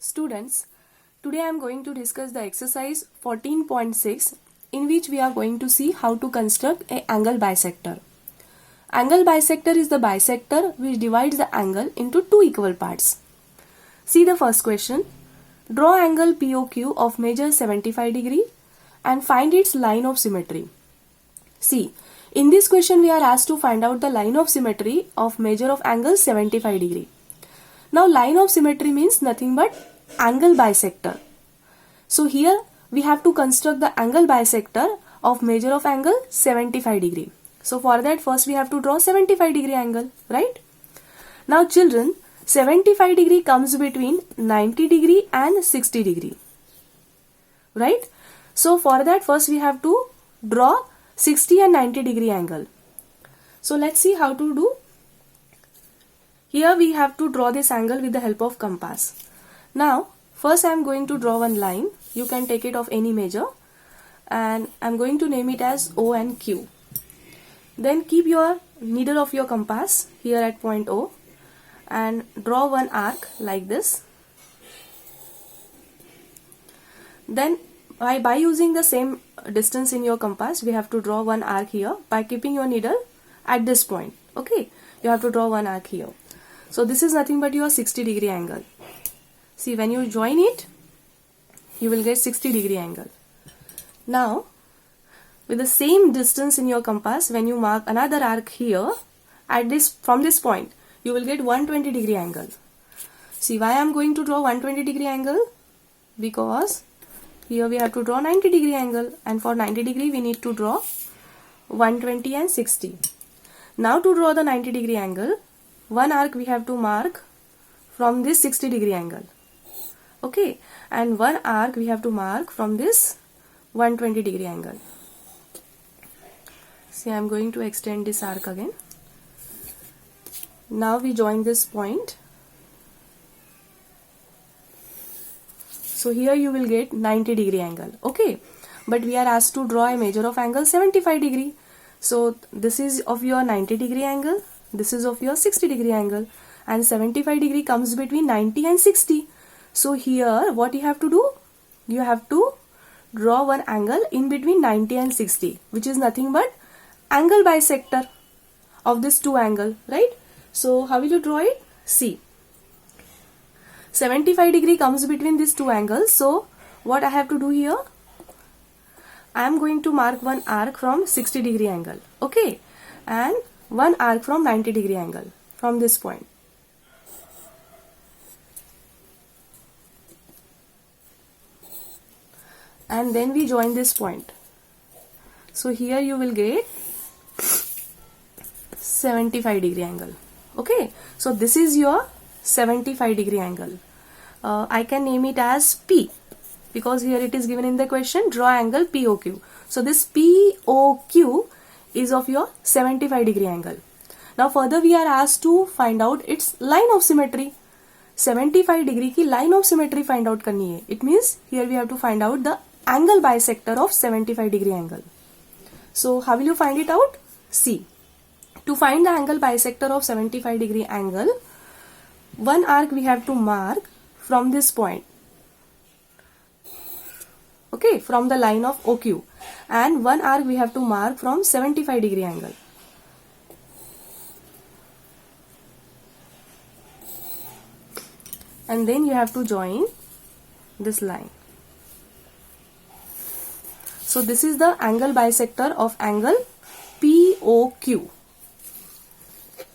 Students, today I am going to discuss the exercise 14.6 in which we are going to see how to construct an angle bisector. Angle bisector is the bisector which divides the angle into two equal parts. See the first question. Draw angle POQ of measure 75 degree and find its line of symmetry. See, in this question we are asked to find out the line of symmetry of measure of angle 75 degree. Now line of symmetry means nothing but angle bisector. So here we have to construct the angle bisector of measure of angle 75 degree. So for that first we have to draw 75 degree angle, right? Now children, 75 degree comes between 90 degree and 60 degree, right? So for that first we have to draw 60 and 90 degree angle. So let's see how to do. Here we have to draw this angle with the help of compass. Now first I am going to draw one line. You can take it of any measure and I am going to name it as O and Q. Then keep your needle of your compass here at point O and draw one arc like this. Then by using the same distance in your compass, we have to draw one arc here by keeping your needle at this point. Okay, you have to draw one arc here. So this is nothing but your 60 degree angle. See, when you join it, you will get 60 degree angle. Now, with the same distance in your compass, when you mark another arc here, from this point, you will get 120 degree angle. See, why I am going to draw 120 degree angle? Because here we have to draw 90 degree angle, and for 90 degree we need to draw 120 and 60. Now to draw the 90 degree angle, one arc we have to mark from this 60 degree angle. Okay, and one arc we have to mark from this 120 degree angle. See, I am going to extend this arc again. Now we join this point. So here you will get 90 degree angle. Okay, but we are asked to draw a measure of angle 75 degree. So this is of your 90 degree angle. This is of your 60 degree angle, and 75 degree comes between 90 and 60. So here what you have to do? You have to draw one angle in between 90 and 60, which is nothing but angle bisector of this two angle, right? So how will you draw it? See, 75 degree comes between these two angles. So what I have to do here? I am going to mark one arc from 60 degree angle. Okay, and one arc from 90 degree angle from this point. And then we join this point. So here you will get 75 degree angle. Okay, so this is your 75 degree angle. I can name it as P because here it is given in the question, draw angle POQ. So this POQ is of your 75 degree angle. Now further we are asked to find out its line of symmetry. 75 degree की line of symmetry find out करनी है. It means here we have to find out the angle bisector of 75 degree angle. So how will you find it out? See, to find the angle bisector of 75 degree angle, one arc we have to mark from this point. Okay, from the line of OQ, and one arc we have to mark from 75 degree angle. And then you have to join this line. So this is the angle bisector of angle POQ.